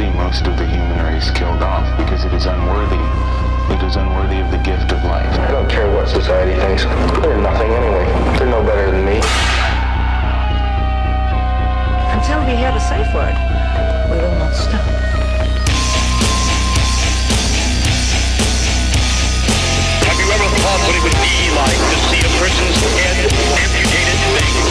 see most of the human race killed off because it is unworthy. It is unworthy of the gift of life. I don't care what society thinks. They're nothing anyway. They're no better than me. Until we hear the safe word, we will not stop. Have you ever thought what it would be like to see a person's head amputated?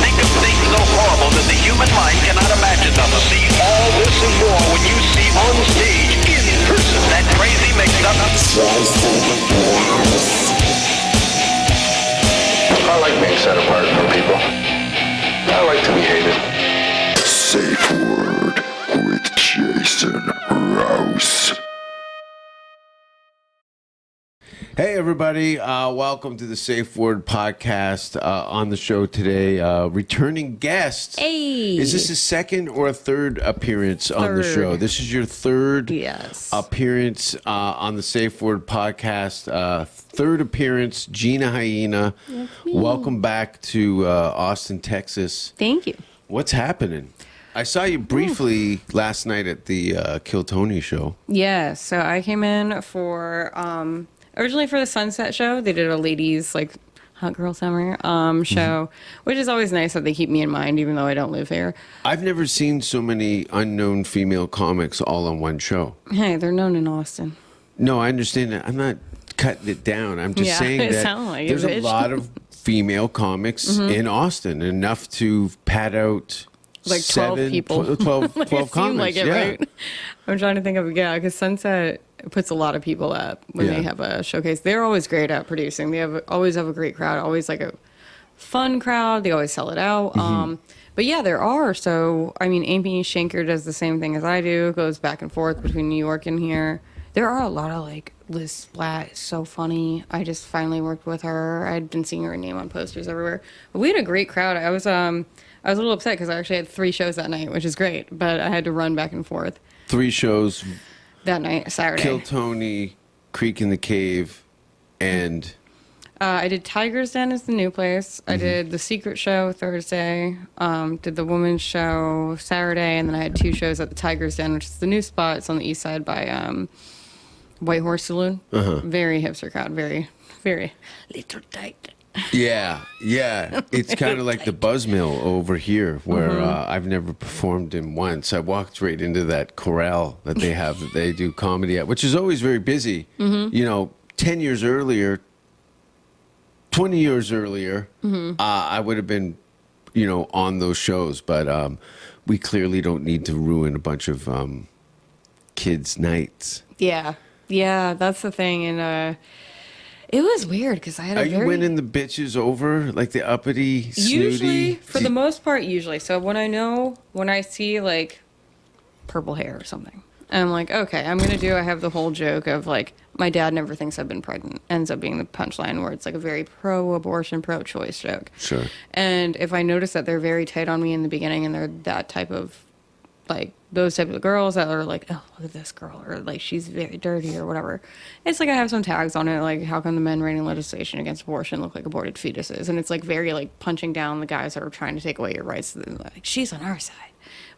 Think of things so horrible that the human mind cannot imagine them. See all this and more when you see on stage, in person, that crazy mix-up. I like being set apart from people. I like to be hated. Safe Word with Jason Rouse. Hey everybody, welcome to the Safe Word podcast. On the show today, returning guest. Hey. Is this a second or a third appearance on the show? This is your third appearance on the Safe Word podcast. Third appearance, Gina Hyena. Welcome back to Austin, Texas. Thank you. What's happening? I saw you briefly last night at the Kill Tony show. Yeah, so I came in for originally for the Sunset show. They did a ladies like hot girl summer show, which is always nice that they keep me in mind even though I don't live here. I've never seen so many unknown female comics all on one show. Hey, they're known in Austin. No, I understand that. I'm not cutting it down. I'm just saying it that sounded like there's it, a bitch. lot of female comics in Austin, enough to pad out Like 12 people. 12 Like, it comics. seemed like it, yeah. right? I'm trying to think of because Sunset puts a lot of people up when they have a showcase. They're always great at producing. They always have a great crowd, always like a fun crowd. They always sell it out. But yeah, there are. So, I mean, Amy Shanker does the same thing as I do, goes back and forth between New York and here. There are a lot of like Liz Splat, is so funny. I just finally worked with her. I'd been seeing her name on posters everywhere. But we had a great crowd. I was a little upset because I actually had 3 shows that night, which is great. But I had to run back and forth. 3 shows. That night, Saturday. Kill Tony, Creek in the Cave, and... I did Tiger's Den as the new place. I did the Secret show Thursday. Did the Women's show Saturday. And then I had 2 shows at the Tiger's Den, which is the new spot. It's on the east side by White Horse Saloon. Very hipster crowd. Very, very little tight. Yeah. It's kind of like the Buzzmill over here, where I've never performed in once. I walked right into that corral that they have that they do comedy at, which is always very busy. You know, 10 years earlier, 20 years earlier, I would have been, on those shows. But we clearly don't need to ruin a bunch of kids' nights. Yeah, that's the thing. And it was weird because I had you winning the bitches over, like the uppity, snooty? Usually, for the most part, usually. So when I see like purple hair or something, I'm like, okay, I have the whole joke of like, my dad never thinks I've been pregnant. Ends up being the punchline where it's like a very pro-abortion, pro-choice joke. Sure. And if I notice that they're very tight on me in the beginning and they're that type of, like, those type of girls that are like, oh, look at this girl, or like, she's very dirty or whatever. It's like I have some tags on it, like, how come the men writing legislation against abortion look like aborted fetuses? And it's like very like punching down the guys that are trying to take away your rights. Like, she's on our side.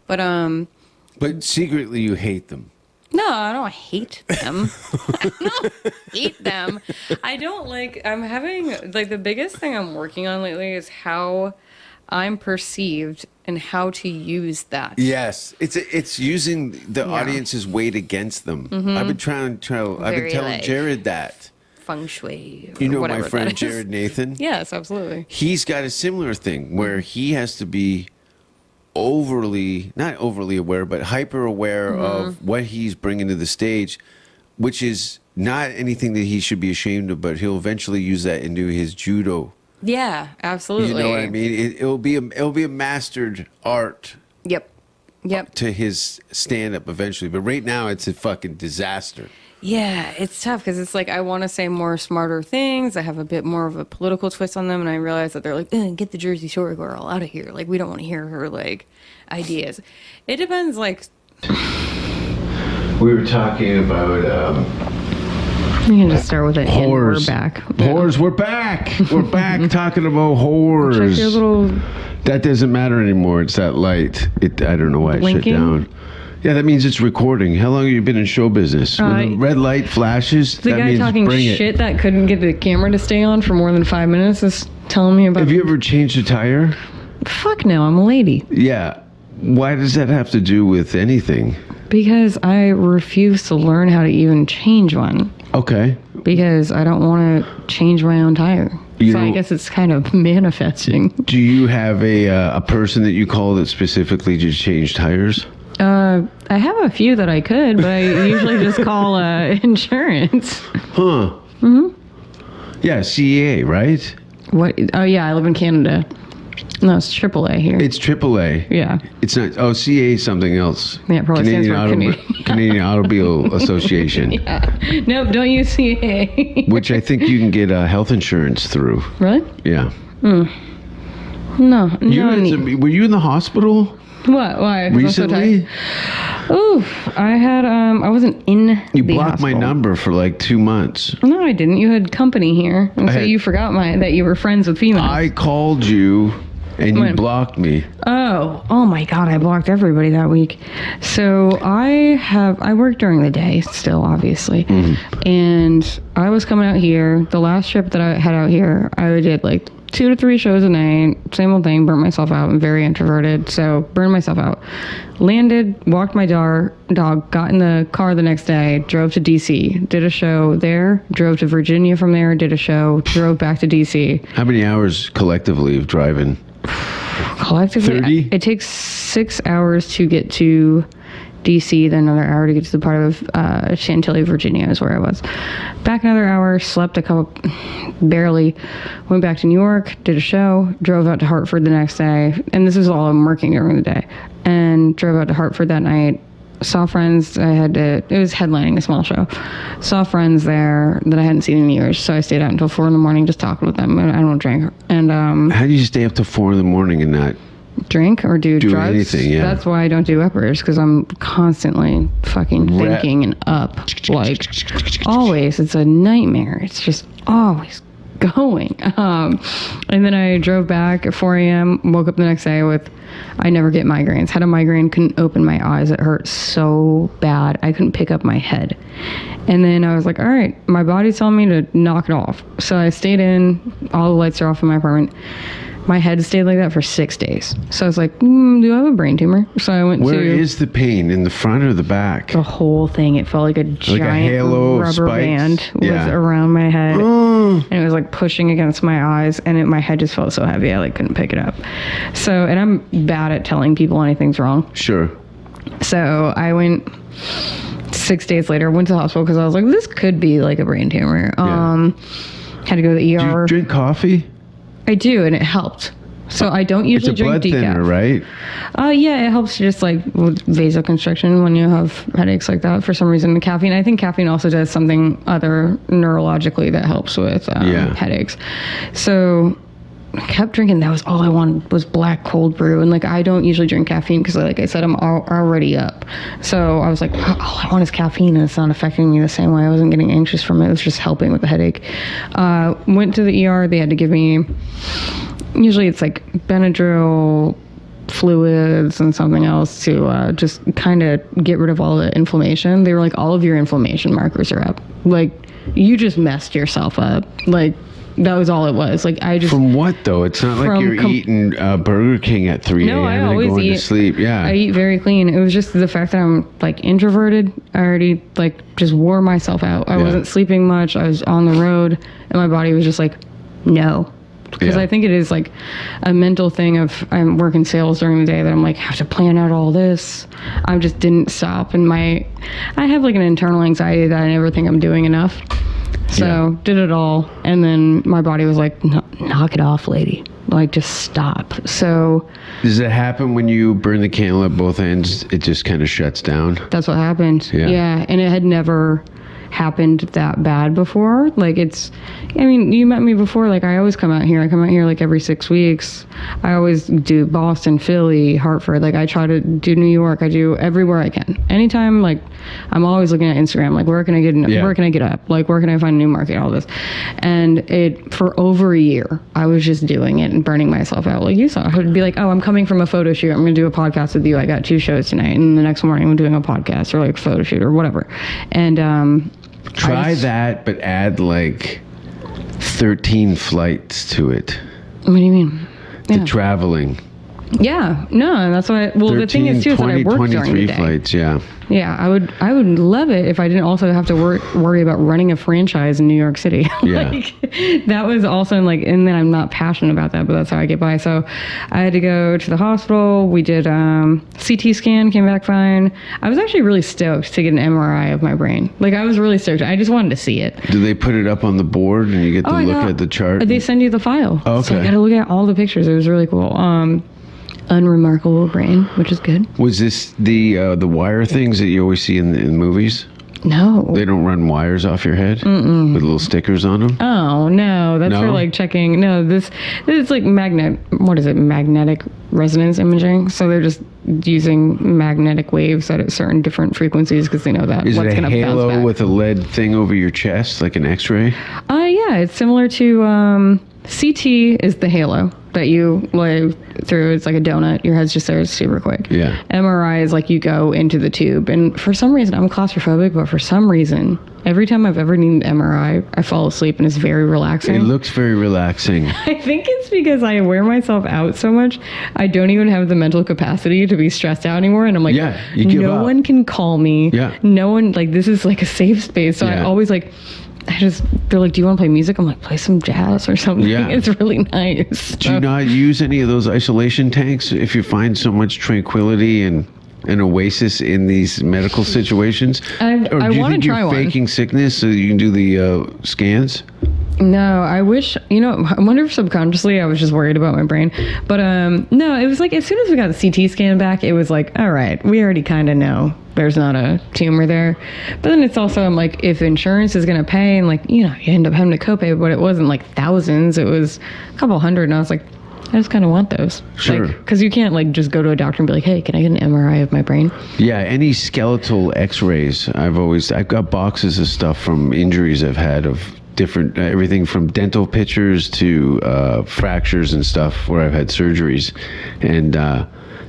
But secretly you hate them. No, I don't hate them. I don't hate them. I don't like, I'm having, like, the biggest thing I'm working on lately is how I'm perceived and how to use that. Yes. It's using the audience's weight against them. I've been telling like, Jared that. Feng shui. You know my friend Jared Nathan? Yes, absolutely. He's got a similar thing where he has to be not overly aware, but hyper aware of what he's bringing to the stage, which is not anything that he should be ashamed of, but he'll eventually use that into his judo. Yeah, absolutely. You know what I mean? It'll be a mastered art. Yep. To his stand-up eventually, but right now it's a fucking disaster. Yeah, it's tough because it's like I want to say more smarter things. I have a bit more of a political twist on them, and I realize that they're like, get the Jersey Shore girl out of here. Like, we don't want to hear her, like, ideas. It depends, like... We were talking about... We can just start with it. Whores. We're back. Whores, we're back. We're back talking about whores. Check your little... That doesn't matter anymore. It's that light. I don't know why it shut Blinking? down. Yeah, that means it's recording. How long have you been in show business? When the red light flashes, The that guy means talking bring it. shit that couldn't get the camera to stay on for more than 5 minutes is telling me about. Have you ever changed a tire? Fuck no, I'm a lady. Yeah. Why does that have to do with anything? Because I refuse to learn how to even change one. Okay. Because I don't want to change my own tire. You So I don't- guess it's kind of manifesting. Do you have a person that you call that specifically just change tires? I have a few that I could, but I usually just call insurance. Huh. Mm-hmm. Yeah, CEA, right? What? Oh yeah, I live in Canada. No, it's AAA here. It's AAA. Yeah. It's not. Oh, CA is something else. Yeah, it probably stands for Canadian Automobile Association, Nope, don't use CA. which I think you can get health insurance through. Really? Yeah. No. You no had need. some, were you in the hospital What? Why? 'Cause I'm so recently? tired? Ooh, I had. I wasn't in. You the blocked my hospital. number for like 2 months. No, I didn't. You had company here, and so had- you forgot that you were friends with females. I called you, and you When? blocked me. Oh my God! I blocked everybody that week. So I work during the day still, obviously, and I was coming out here. The last trip that I had out here, I did like 2 to 3 shows a night. Same old thing. Burnt myself out. I'm very introverted, so burned myself out. Landed, walked my dog. Got in the car the next day. Drove to DC. Did a show there. Drove to Virginia from there. Did a show. Drove back to DC. How many hours collectively of driving? Collectively, 30? it takes 6 hours to get to DC, then another hour to get to the part of Chantilly, Virginia is where I was. Back another hour, slept barely, went back to New York, did a show, drove out to Hartford the next day, and this is all I'm working during the day, and drove out to Hartford that night. Saw friends. It was headlining a small show. Saw friends there that I hadn't seen in years, so I stayed out until 4 a.m. just talking with them. I don't drink. And How do you stay up to 4 a.m. and not? drink or do drugs. Anything, yeah. That's why I don't do uppers, because I'm constantly fucking thinking and up. Like, always. It's a nightmare. It's just always going. And then I drove back at 4 a.m., woke up the next day with, I never get migraines. Had a migraine, couldn't open my eyes. It hurt so bad. I couldn't pick up my head. And then I was like, all right, my body's telling me to knock it off. So I stayed in. All the lights are off in my apartment. My head stayed like that for 6 days. So I was like, do I have a brain tumor? So I went Where to is the pain? In the front or the back? the whole thing. It felt like a giant halo of rubber spikes? band was Yeah. around my head. And it was like pushing against my eyes, and my head just felt so heavy I like couldn't pick it up. So, and I'm bad at telling people anything's wrong. Sure. So I went 6 days later, went to the hospital because I was like, this could be like a brain tumor. Had to go to the Do ER. you drink coffee? I do, and it helped. So I don't It's usually a drink blood decaf. thinner, right? Yeah, it helps just like with vasoconstriction when you have headaches like that for some reason. Caffeine, I think caffeine also does something other neurologically that helps with headaches. So I kept drinking. That was all I wanted was black cold brew. And like, I don't usually drink caffeine because like I said, I'm already up. So I was like, all I want is caffeine, and it's not affecting me the same way. I wasn't getting anxious from it. It was just helping with the headache. Went to the ER. They had to give me, usually it's like Benadryl, fluids, and something else to just kind of get rid of all the inflammation. They were like, all of your inflammation markers are up. Like, you just messed yourself up. Like, that was all it was. Like, I just... From what, though? It's not like From you're eating Burger King at 3 a.m. No, I and always going eat. to sleep. Yeah. I eat very clean. It was just the fact that I'm like introverted. I already like just wore myself out. I wasn't sleeping much. I was on the road, and my body was just like, no. Because I think it is like a mental thing of I'm working sales during the day that I'm like, I have to plan out all this. I just didn't stop. And I have like an internal anxiety that I never think I'm doing enough. So did it all. And then my body was like, knock it off, lady. Like, just stop. So Does it happen when you burn the candle at both ends? It just kind of shuts down? that's what happened. Yeah. And it had never happened that bad before. Like, I mean, you met me before. Like, I always come out here. I come out here like every 6 weeks. I always do Boston, Philly, Hartford. Like, I try to do New York. I do everywhere I can. anytime, like, I'm always looking at Instagram, like, where can I get up? Like, where can I find a new market? All this. And for over a year, I was just doing it and burning myself out. Like you saw, I would be like, oh, I'm coming from a photo shoot. I'm going to do a podcast with you. I got 2 shows tonight. And the next morning I'm doing a podcast or like photo shoot or whatever. And, try that, but add like 13 flights to it. What do you mean? The traveling. Yeah, no, and that's why. Well, 13, the thing is too, 20, is that I work during the day. Flights, yeah. Yeah, I would love it if I didn't also have to worry about running a franchise in New York City. Yeah. Like, that was also like, and then I'm not passionate about that, but that's how I get by. So I had to go to the hospital. We did CT scan, came back fine. I was actually really stoked to get an MRI of my brain. Like, I was really stoked. I just wanted to see it. Do they put it up on the board and you get to look at the chart? They send you the file. Oh, okay. So I got to look at all the pictures. It was really cool. Unremarkable brain, which is good. Was this the wire things that you always see in movies? No. They don't run wires off your head with little stickers on them? Oh, no. That's for like checking. No, this is like magnetic resonance imaging. So they're just using magnetic waves at certain different frequencies because they know that is what's going to bounce back. Is it a halo with a lead thing over your chest, like an X-ray? Yeah, it's similar to CT is the halo that you lay through. It's like a donut. Your head's just there. It's super quick. Yeah. MRI is like you go into the tube. And for some reason, I'm claustrophobic, but for some reason, every time I've ever needed an MRI, I fall asleep and it's very relaxing. It looks very relaxing. I think it's because I wear myself out so much. I don't even have the mental capacity to be stressed out anymore. And I'm like, you give up. No one can call me. Yeah. No one, like, this is like a safe space. So I always like, they're like, do you want to play music? I'm like, play some jazz or something. Yeah. It's really nice. Do you not use any of those isolation tanks if you find so much tranquility and an oasis in these medical situations? I want to try one. Or do you think you're faking sickness so you can do the scans? No, I wish, I wonder if subconsciously I was just worried about my brain. But no, it was like as soon as we got the CT scan back, it was like, all right, we already kind of know there's not a tumor there. But then it's also, I'm like, if insurance is going to pay and like, you end up having to copay, but it wasn't like thousands, it was a couple hundred. And I was like, I just kind of want those. Sure. Because you can't like just go to a doctor and be like, hey, can I get an MRI of my brain? Yeah, any skeletal x-rays. I've got boxes of stuff from injuries I've had of different, everything from dental pictures to fractures and stuff where I've had surgeries. And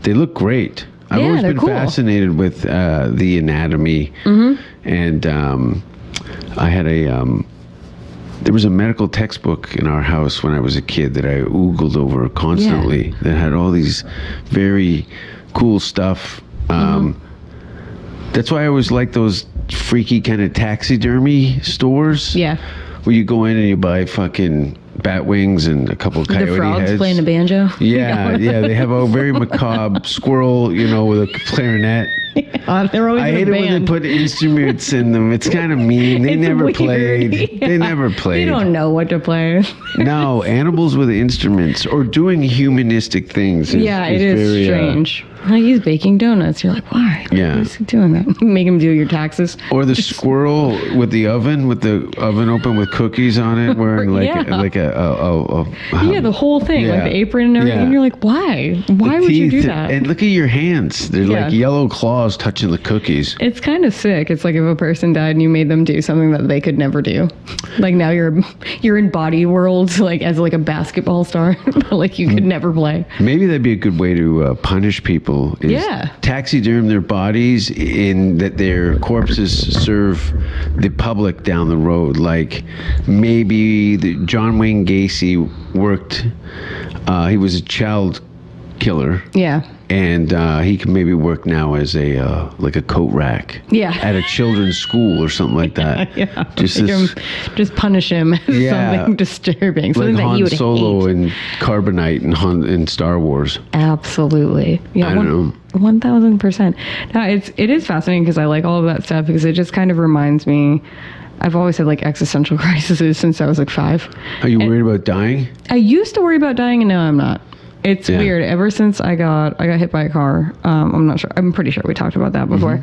they look great. I've always been fascinated with the anatomy. And I had there was a medical textbook in our house when I was a kid that I oogled over constantly that had all these very cool stuff. That's why I always like those freaky kind of taxidermy stores. Yeah. Where you go in and you buy fucking bat wings and a couple of coyote the frogs heads. Playing the banjo. Yeah, they have a very macabre squirrel, with a clarinet. They're always I hate it when they put instruments in them. It's kind of mean. They never weird. played. Yeah. They never played. They don't know what to play. No, animals with instruments or doing humanistic things. It is very, strange. Like, he's baking donuts. You're like, why? Yeah. Why is he doing that? Make him do your taxes. Or the squirrel with the oven open with cookies on it, wearing the whole thing, like the apron and everything. Yeah. And you're like, why? Why would you do that? And look at your hands. They're like yellow claws touching the cookies. It's kind of sick. It's like if a person died and you made them do something that they could never do. Like now you're in body world, like as like a basketball star, but like you could never play. Maybe that'd be a good way to punish people. Taxiderm their bodies in that their corpses serve the public down the road. Like maybe John Wayne Gacy worked. He was a child killer. Yeah. And he can maybe work now as a coat rack. Yeah. At a children's school or something like that. Yeah. Just punish him as something disturbing. Something like that you would Han Solo hate. and Carbonite in Star Wars. Absolutely. Yeah. I don't know. 1000%. No, it is fascinating because I like all of that stuff because it just kind of reminds me. I've always had like existential crises since I was like 5. Are you worried about dying? I used to worry about dying and now I'm not. It's weird. Ever since I got hit by a car, I'm not sure. I'm pretty sure we talked about that before.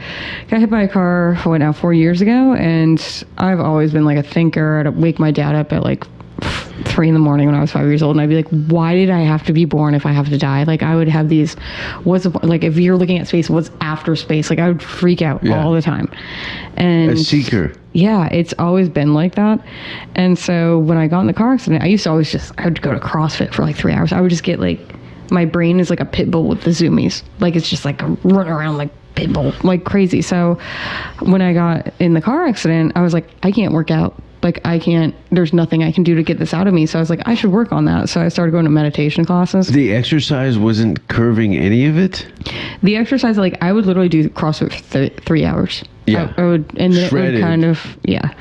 Got hit by a car, 4 years ago, and I've always been like a thinker. I'd wake my dad up at like 3 in the morning when I was 5 years old, and I'd be like, why did I have to be born if I have to die? Like, I would have these, like, if you're looking at space, what's after space? Like, I would freak out all the time. And A seeker. yeah, it's always been like that. And so when I got in the car accident, I used to always I would go to CrossFit for like 3 hours. I would just get like, my brain is like a pit bull with the zoomies. Like, it's just like a run around like pit bull, like crazy. So when I got in the car accident, I was like, I can't work out. Like, I can't, there's nothing I can do to get this out of me. So I was like, I should work on that. So I started going to meditation classes. The exercise wasn't curving any of it? The exercise, like, I would literally do CrossFit for 3 hours. Yeah. I would, and then Shredded. it would kind of, yeah.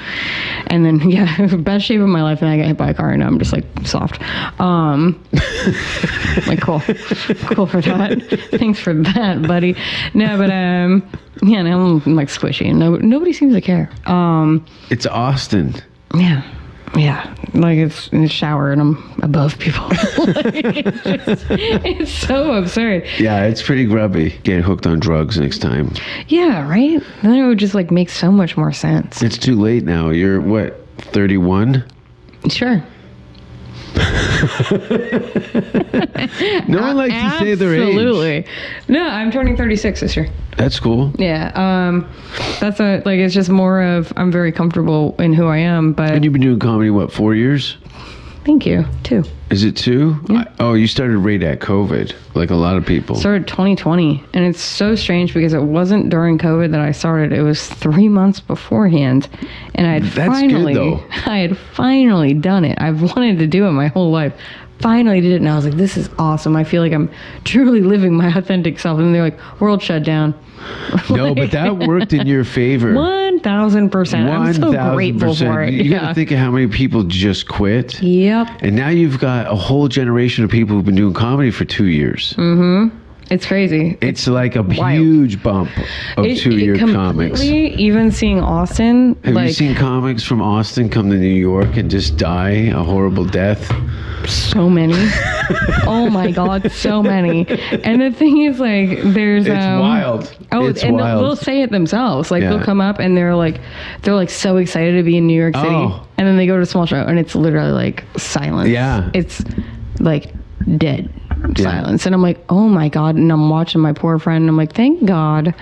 And then, yeah, best shape of my life, and I got hit by a car, and I'm just, like, soft. Like, cool. Cool for that. Thanks for that, buddy. No, but, yeah, now I'm, like, squishy, and nobody seems to care. It's Austin. Yeah. Yeah. Like, it's in the shower, and I'm above people. Like, it's so absurd. Yeah, it's pretty grubby. Get hooked on drugs next time. Yeah, right? Then it would just, like, make so much more sense. It's too late now. You're, what, 31? Sure. No one likes to say their age. Absolutely. No, I'm turning 36 this year. That's cool. Yeah. That's it's just more of, I'm very comfortable in who I am, but And you've been doing comedy, what, 4 years? thank you, too. Is it 2? Yeah. Oh, you started right at COVID, like a lot of people. Started 2020, and it's so strange because it wasn't during COVID that I started. It was 3 months beforehand, and I had finally done it. I've wanted to do it my whole life. Finally did it, and I was like, this is awesome. I feel like I'm truly living my authentic self. And they're like, world shut down. No, but that worked in your favor. 1,000%. I'm so grateful for it. You got to think of how many people just quit. Yep. And now you've got a whole generation of people who've been doing comedy for 2 years. It's crazy. It's like a wild. Huge bump of 2-year comics. Even seeing Austin. Have you seen comics from Austin come to New York and just die a horrible death? So many. Oh my God, so many. And the thing is, like, there's It's wild. Oh, it's and wild. they'll say it themselves. Like, Yeah. they'll come up and they're like so excited to be in New York City. Oh. And then they go to a small show and it's literally like silence. Yeah. It's like dead silence. And I'm like, oh my God. And I'm watching my poor friend and I'm like, thank God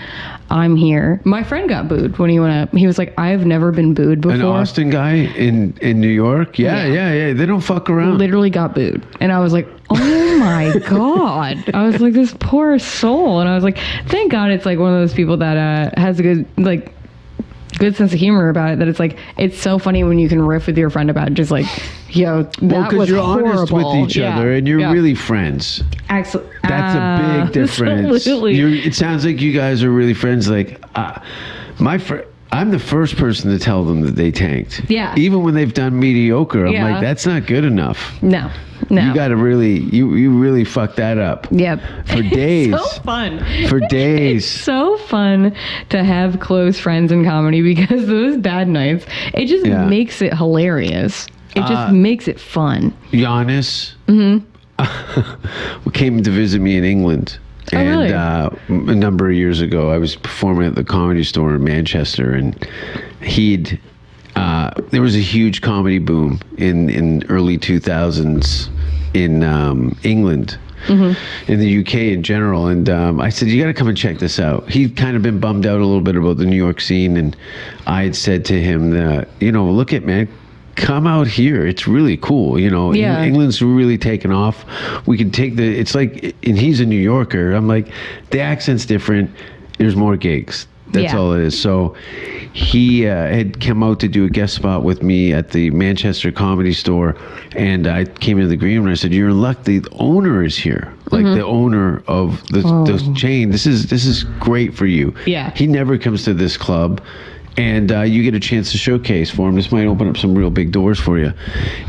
I'm here. My friend got booed when he went up. He was like, I've never been booed before. An Austin guy in New York? Yeah. They don't fuck around. Literally got booed. And I was like, oh my God. I was like, this poor soul. And I was like, thank God it's like one of those people that has a good sense of humor about it, that it's like, it's so funny when you can riff with your friend about just like, yo, that was you're horrible. honest with each other and you're really friends. That's That's a big difference. Absolutely. It sounds like you guys are really friends. Like, I'm the first person to tell them that they tanked. Yeah. Even when they've done mediocre, I'm like, that's not good enough. No. You got to really, you really fucked that up. Yep. For days. It's so fun. For days. It's so fun to have close friends in comedy because those bad nights, it just makes it hilarious. It just makes it fun. Giannis came to visit me in England. Oh, really? And a number of years ago, I was performing at the Comedy Store in Manchester, and there was a huge comedy boom in early 2000s in England, in the UK in general. And I said, you got to come and check this out. He'd kind of been bummed out a little bit about the New York scene, and I had said to him that, look at, man, come out here. It's really cool. England's really taken off. We can take it's like, and he's a New Yorker. I'm like, the accent's different. There's more gigs. That's all it is. So he had come out to do a guest spot with me at the Manchester Comedy Store, and I came into the green room and I said, "You're in luck. The owner is here, like the owner of the chain. This is great for you. Yeah. He never comes to this club." And you get a chance to showcase for him. This might open up some real big doors for you.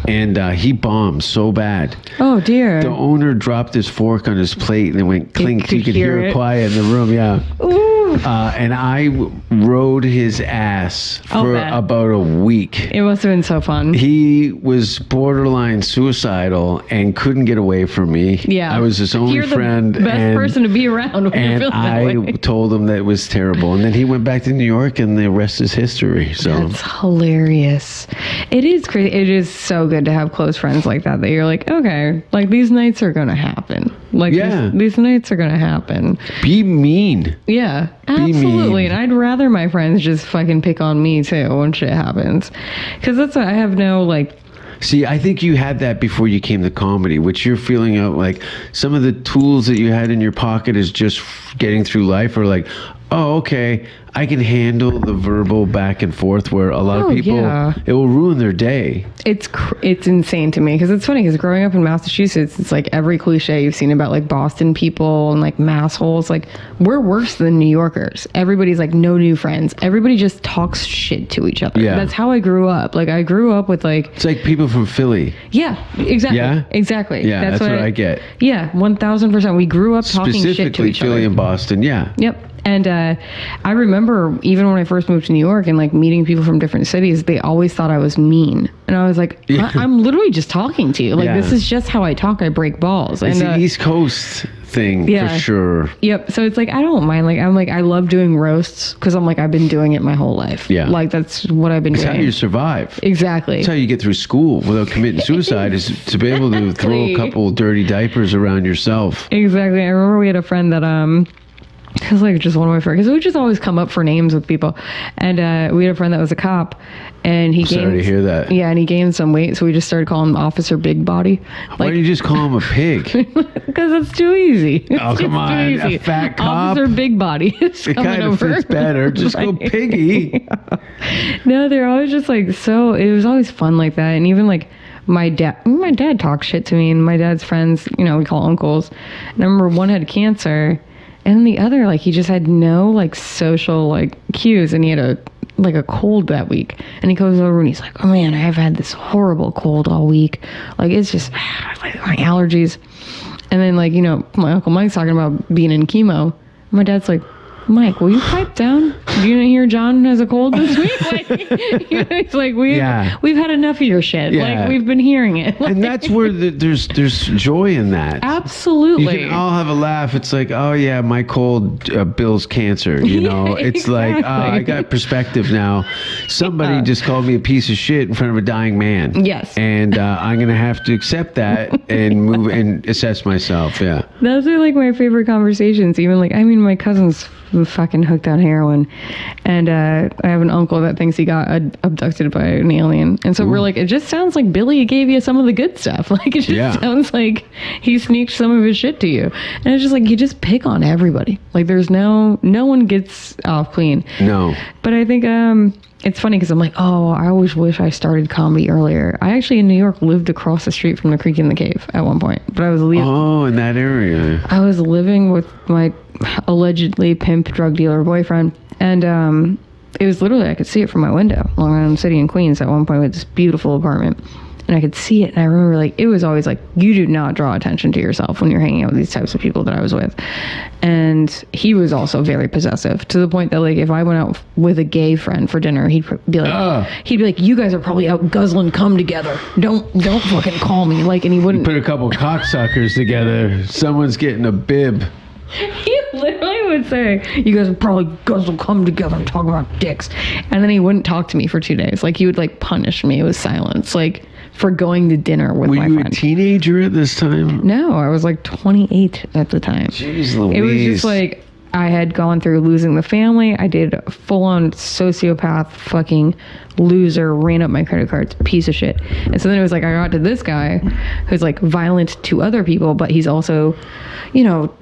And he bombed so bad. Oh, dear. The owner dropped his fork on his plate and it went clink. You could hear it quiet in the room. Yeah. Ooh. and I rode his ass for bet. about a week. It must have been so fun. He was borderline suicidal and couldn't get away from me. Yeah. I was his only You're the friend. best person to be around when you're And feeling I that way. told him that it was terrible. And then he went back to New York, and the rest is history. So That's hilarious. It is crazy. It is so good to have close friends like that you're like, okay, like these nights are going to happen. Like Yeah. these nights are going to happen. be mean. Yeah, mean. absolutely. And I'd rather my friends just fucking pick on me too when shit happens. Because that's what I have no like. See, I think you had that before you came to comedy, which you're feeling out like some of the tools that you had in your pocket is just getting through life, or like, oh, okay, I can handle the verbal back and forth, where a lot of people, yeah. it will ruin their day. It's insane to me because it's funny because growing up in Massachusetts, it's like every cliche you've seen about like Boston people and like massholes. Like we're worse than New Yorkers. Everybody's like no new friends. Everybody just talks shit to each other. Yeah. That's how I grew up. Like I grew up with like It's like people from Philly. yeah, exactly. Yeah? Exactly. Yeah, that's what I get. Yeah, 1000%. We grew up talking shit to Specifically each Philly other. and Boston, yeah. Yep. And I remember even when I first moved to New York and like meeting people from different cities, they always thought I was mean. And I was like, Yeah. I'm literally just talking to you. Like, Yeah. this is just how I talk. I break balls. It's And the East Coast thing yeah. for sure. Yep. So it's like, I don't mind. Like, I'm like, I love doing roasts because I'm like, I've been doing it my whole life. Yeah. Like, that's what I've been It's doing. how you survive. Exactly. That's how you get through school without committing suicide, is to be able to throw a Exactly. couple dirty diapers around yourself. Exactly. I remember we had a friend that it was like just one of my friends, because we would just always come up for names with people, and we had a friend that was a cop, and he gained, Sorry to hear that. Yeah, and he gained some weight, so we just started calling him Officer Big Body. Why don't you just call him a pig? Because it's too easy. It's Oh, just come too on, easy. a fat cop? Officer Big Body is It coming kind of over. fits better. Just go Right. piggy. No, they're always just like so. It was always fun like that, and even like my dad talks shit to me, and my dad's friends, you know, we call uncles. And I remember one had cancer, and the other, like, he just had no like social like cues, and he had a cold that week, and he goes over and he's like, oh man, I've had this horrible cold all week, like it's just like my allergies. And then, like, you know, my Uncle Mike's talking about being in chemo. My dad's like, Mike, will you pipe down? Do you not hear John has a cold this week? Like, you know, it's like we've had enough of your shit. Yeah. Like, we've been hearing it. Like, And that's where there's joy in that. absolutely. You can all have a laugh. It's like, oh yeah, my cold Bill's cancer. You know, Yeah, it's like, oh, I exactly. got perspective now. Somebody Yeah. just called me a piece of shit in front of a dying man. Yes. And I'm gonna have to accept that and move and assess myself. Yeah. Those are like my favorite conversations. Even like, I mean, my cousin's fucking hooked on heroin, and I have an uncle that thinks he got abducted by an alien, and so we're like, it just sounds like Billy gave you some of the good stuff. Like, it just sounds like he sneaked some of his shit to you, and it's just like you just pick on everybody. Like, there's no one gets off clean. No. But I think it's funny because I'm like, oh, I always wish I started comedy earlier. I actually in New York lived across the street from the Creek in the Cave at one point, but I was Oh, in that area. I was living with my allegedly pimp drug dealer boyfriend, and it was literally, I could see it from my window, Long Island City in Queens at one point, with this beautiful apartment, and I could see it, and I remember, like, it was always like, you do not draw attention to yourself when you're hanging out with these types of people that I was with. And he was also very possessive, to the point that, like, if I went out with a gay friend for dinner, he'd be like, you guys are probably out guzzling cum together, don't fucking call me, like, and he wouldn't. Put a couple cocksuckers together. Someone's getting a bib. He literally would say, you guys would probably guzzle come together and talk about dicks. And then he wouldn't talk to me for 2 days. Like, he would, like, punish me with silence, like, for going to dinner with my Were you friend. a teenager at this time? No, I was, like, 28 at the time. Jeez Louise. It was just, like, I had gone through losing the family. I did a full-on sociopath fucking loser, ran up my credit cards, piece of shit. And so then it was like, I got to this guy who's, like, violent to other people, but he's also, you know,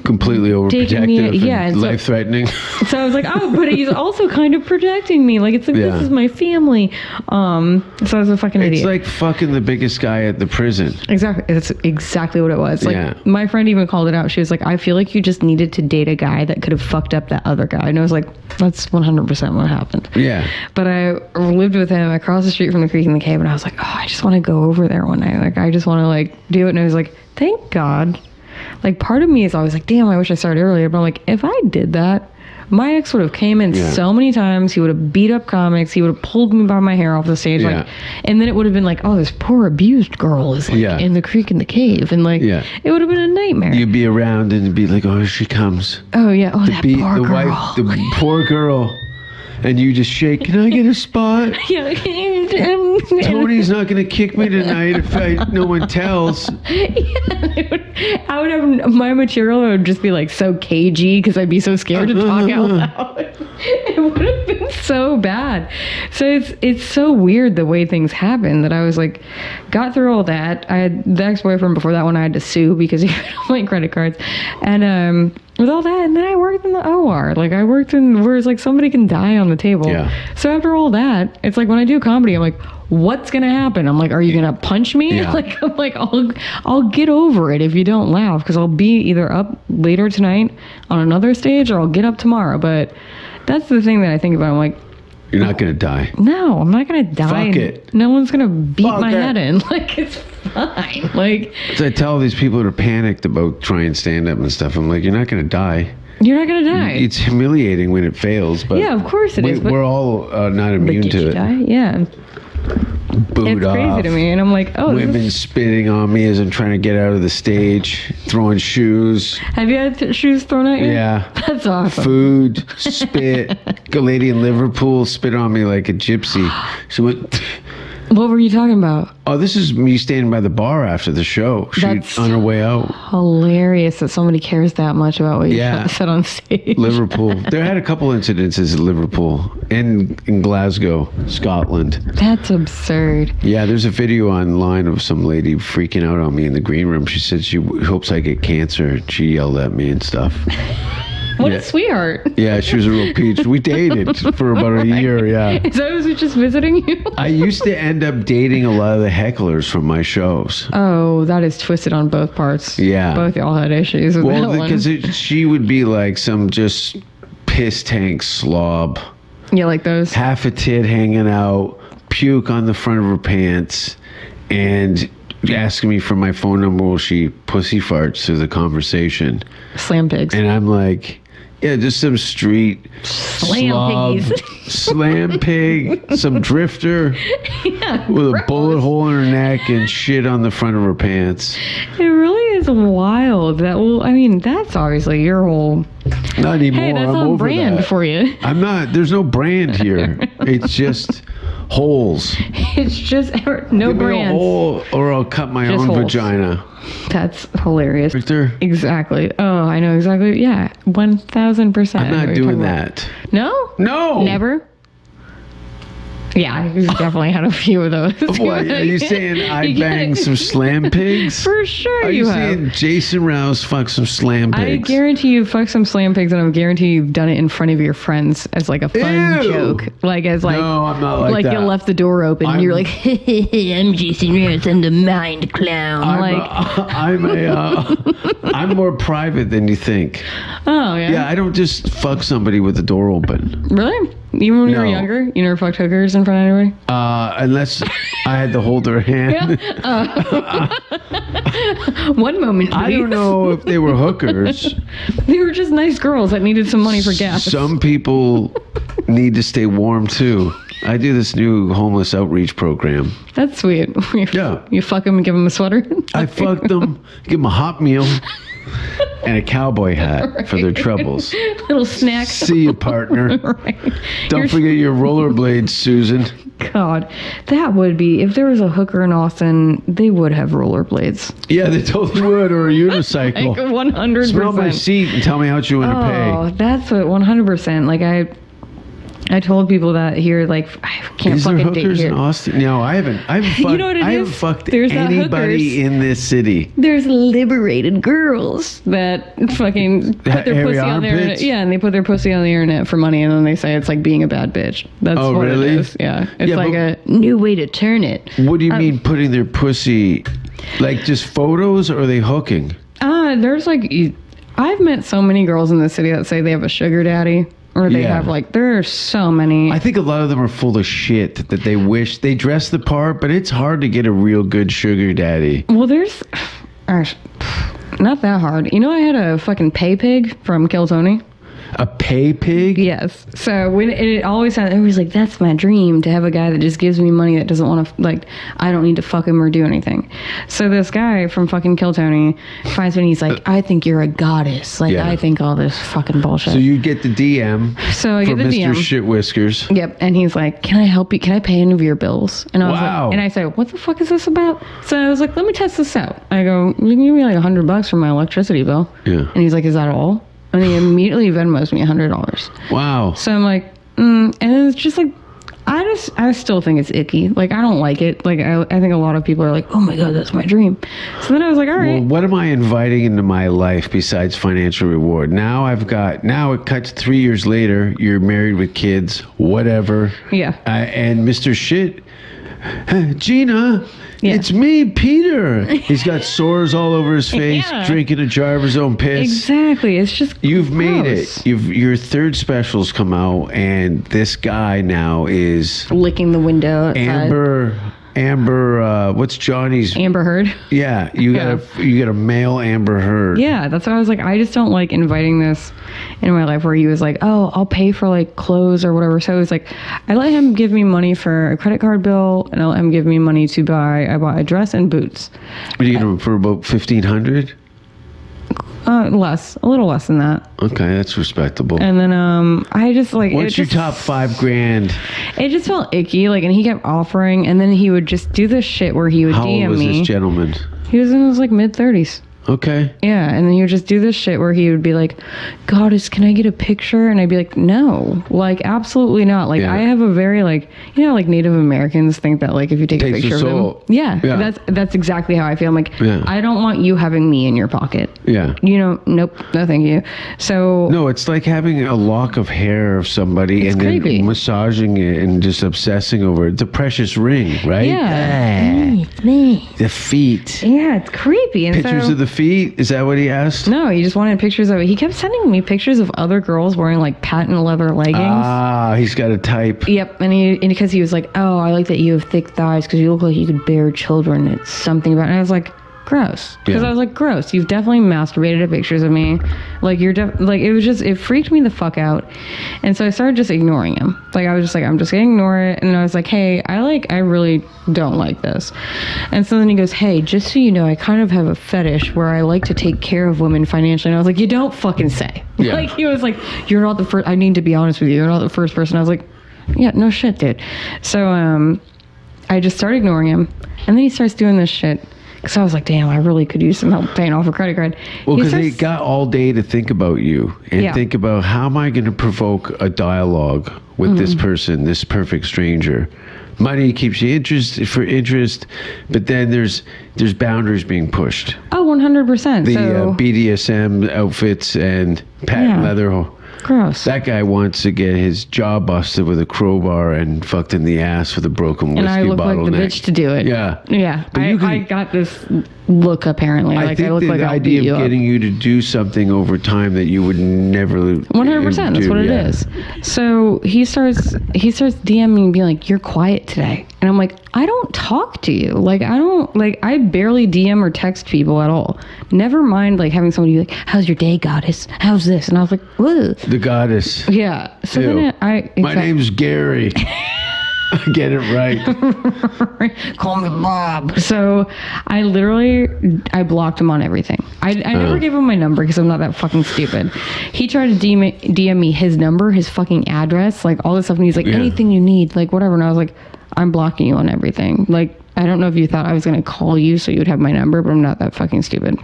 completely overprotective yeah, and and so- life-threatening. so I was like, oh, but he's also kind of protecting me. Like, it's like, Yeah. this is my family. So I was a fucking It's idiot. like fucking the biggest guy at the prison. Exactly. That's exactly what it was. Like, Yeah. my friend even called it out. She was like, I feel like you just needed to date a guy that could have fucked up that other guy. And I was like, that's 100% what happened. Yeah. But I lived with him across the street from the Creek in the Cave, and I was like, oh, I just want to go over there one night. Like, I just want to, like, do it. And I was like, thank God. Like, part of me is always like, damn, I wish I started earlier. But I'm like, if I did that, my ex would have came in so many times. He would have beat up comics. He would have pulled me by my hair off the stage. Like, and then it would have been like, oh, this poor abused girl is like in the creek in the cave. And like, it would have been a nightmare. You'd be around and it'd be like, oh, here she comes. Oh, yeah. Oh, that poor girl. Wife, the poor girl. And you just shake, can I get a spot? Yeah. Tony's not going to kick me tonight if no one tells. I would have, my material would just be like so cagey because I'd be so scared to talk out loud. It would have been so bad. So it's so weird the way things happen that I was like, got through all that. I had the ex-boyfriend before that one I had to sue because he had all my credit cards. And with all that, and then I worked in the OR. Like I worked in where it's like somebody can die on the table. Yeah. So after all that, it's like when I do comedy, I'm like, what's gonna happen? I'm like, are you gonna punch me? Yeah. I'm like, I'll get over it if you don't laugh, because I'll be either up later tonight on another stage or I'll get up tomorrow. But that's the thing that I think about. I'm like, you're not gonna die. No, I'm not gonna die. Fuck it. No one's gonna beat my head in. Like, it's fine. Like, so I tell these people that are panicked about trying stand up and stuff, I'm like, you're not gonna die. You're not gonna die. It's humiliating when it fails, but yeah, of course it is. We're all not immune to it. Die? Yeah. Booed it's crazy off. To me, and I'm like, oh, women spitting on me as I'm trying to get out of the stage, throwing shoes. Have you had shoes thrown at you? Yeah. That's awesome. Food, spit. A lady in Liverpool spit on me like a gypsy. She went. What were you talking about? Oh, this is me standing by the bar after the show. She's on her way out. Hilarious that somebody cares that much about what you said on stage. Liverpool. There had a couple incidences at Liverpool and in Glasgow, Scotland. That's absurd. Yeah, there's a video online of some lady freaking out on me in the green room. She said she hopes I get cancer. She yelled at me and stuff. What a sweetheart. Yeah, she was a real peach. We dated for about a year, yeah. So I was just visiting you? I used to end up dating a lot of the hecklers from my shows. Oh, that is twisted on both parts. Yeah. Both y'all had issues with that one. Well, because she would be like some just piss tank slob. Yeah, like those? Half a tit hanging out, puke on the front of her pants, and asking me for my phone number while she pussy farts through the conversation. Slam pigs. And I'm like, yeah, just some street slam piggies. Slam pig, some drifter with a bullet hole in her neck and shit on the front of her pants. It really is wild. That's obviously your whole... Not anymore. Hey, that's I'm on over brand that. for you. I'm not. There's no brand here. It's just holes. It's just no Give me a hole or I'll cut my own vagina. That's hilarious. Victor? Exactly. Oh, I know exactly. Yeah, 1,000%. I'm not doing that. No? No. Never? Yeah, I definitely had a few of those. What, are you saying I banged some slam pigs? For sure you have. Are you saying Jason Rouse fucked some slam pigs? I guarantee you fucked some slam pigs, and I guarantee you've done it in front of your friends as like a fun joke. Like as like... No, I'm not like that. You left the door open and you're like, I'm Jason Rouse, I'm the mind clown. I'm more private than you think. Oh, yeah? Yeah, I don't just fuck somebody with the door open. Really? Even when you were younger? You never fucked hookers in front of anybody? Unless I had to hold their hand. One moment, please. I don't know if they were hookers. They were just nice girls that needed some money for gas. Some people need to stay warm, too. I do this new homeless outreach program. That's sweet. Yeah. You fuck them and give them a sweater? I fucked them, give them a hot meal, and a cowboy hat for their troubles. Little snacks. See you, partner. Right. Don't forget your rollerblades, Susan. God, that would be, if there was a hooker in Austin, they would have rollerblades. Yeah, they totally would, or a unicycle. Like 100%. Smell my seat and tell me how much you want to pay. Oh, that's what 100%. Like I told people that here, like, I can't Is there fucking date hookers here. in Austin? No, I haven't. You know what it is? I haven't fucked anybody in this city. There's liberated girls that fucking put their pussy on the internet. Yeah, and they put their pussy on the internet for money, and then they say it's like being a bad bitch. That's what really? it is. Yeah, it's like a new way to turn it. What do you mean putting their pussy? Like just photos, or are they hooking? There's like, I've met so many girls in the city that say they have a sugar daddy. Or they have like, there are so many. I think a lot of them are full of shit that they wish they dress the part, but it's hard to get a real good sugar daddy. Well, there's not that hard. You know, I had a fucking pay pig from Kill Tony. A pay pig? Yes. So when it always sounded, it was like, that's my dream, to have a guy that just gives me money that doesn't want to, like, I don't need to fuck him or do anything. So this guy from fucking Kill Tony finds me and he's like, I think you're a goddess. Like, Yeah. I think all this fucking bullshit. So you get the DM So I from get the Mr. DM. Shit Whiskers. Yep. And he's like, can I help you? Can I pay any of your bills? And I was Wow. like, and I said, what the fuck is this about? So I was like, let me test this out. I go, you can give me like $100 for my electricity bill. Yeah. And he's like, is that all? And he immediately Venmos me $100. Wow. So I'm like, and it's just like, I still think it's icky. Like, I don't like it. Like, I think a lot of people are like, oh my God, that's my dream. So then I was like, all right. Well, what am I inviting into my life besides financial reward? Now it cuts 3 years later. You're married with kids, whatever. Yeah. And Mr. Shit, Gina, Yeah. it's me, Peter. He's got sores all over his face, Yeah. drinking a jar of his own piss. Exactly. It's just You've made gross. it. Your third special's come out, and this guy now is Licking the window outside. Amber. What's Johnny's? Amber Heard. Yeah, you got a male Amber Heard. Yeah, that's why I was like, I just don't like inviting this in my life where he was like, oh, I'll pay for like clothes or whatever. So it was like, I let him give me money for a credit card bill, and I let him give me money to I bought a dress and boots. What do you get him for about 1,500? A little less than that. Okay, that's respectable. And then I just like, What's it your just, top $5,000? It just felt icky, like, and he kept offering, and then he would just do this shit where he would How DM old was me. this gentleman? He was in his like mid-30s. Okay. Yeah, and then he would just do this shit where he would be like, Goddess, can I get a picture? And I'd be like, no, like, absolutely not. Like, Yeah. I have a very, like, you know, like Native Americans think that, like, if you take a Takes the picture of soul. them. Yeah, Yeah. that's exactly how I feel. I'm like, Yeah. I don't want you having me in your pocket. Yeah. You know, nope, no thank you. So, No, it's like having a lock of hair of somebody It's and creepy. then massaging it and just obsessing over it. The precious ring, right? yeah. The feet. Yeah, it's creepy. And Pictures so, of the feet? Is that what he asked? no, he just wanted pictures of it. He kept sending me pictures of other girls wearing like patent leather leggings. Ah, he's got a type. Yep, and because he was like, oh, I like that you have thick thighs because you look like you could bear children. It's something about it. And I was like, gross. Because Yeah. I was like, gross. You've definitely masturbated at pictures of me. Like, it freaked me the fuck out. And so I started just ignoring him. Like, I was just like, I'm just going to ignore it. And I was like, hey, I really don't like this. And so then he goes, hey, just so you know, I kind of have a fetish where I like to take care of women financially. And I was like, you don't fucking say. Yeah. Like, he was like, you're not the first, I need to be honest with you. You're not the first person. I was like, yeah, no shit, dude. So I just started ignoring him. And then he starts doing this shit. Because I was like, damn, I really could use some help paying off a credit card. Well, He because they starts- got all day to think about you and Yeah. think about how am I going to provoke a dialogue with Mm-hmm. this person, this perfect stranger. Money keeps you interest, but then there's boundaries being pushed. Oh, 100%. The So, BDSM outfits and patent Yeah. leather. gross. That guy wants to get his jaw busted with a crowbar and fucked in the ass with a broken whiskey And I look like bottleneck. the bitch to do it. Yeah. Yeah. But you I can- got this look, apparently. I Like, think I look the like I'll idea beat you of up. getting you to do something over time that you would never 100%. That's do, what it yeah. is. So he starts DMing me and being like, "You're quiet today," and I'm like, "I don't talk to you. Like, I barely DM or text people at all. Never mind like having somebody be like, "How's your day, goddess? How's this?" And I was like, "Whoa." The goddess. Yeah. So Ew. then My name's Gary. Get it right. call me Bob. So I blocked him on everything. I never gave him my number because I'm not that fucking stupid. He tried to DM me his number, his fucking address, like all this stuff. And he's like, Yeah. anything you need, like whatever. And I was like, I'm blocking you on everything. Like, I don't know if you thought I was going to call you so you would have my number, but I'm not that fucking stupid.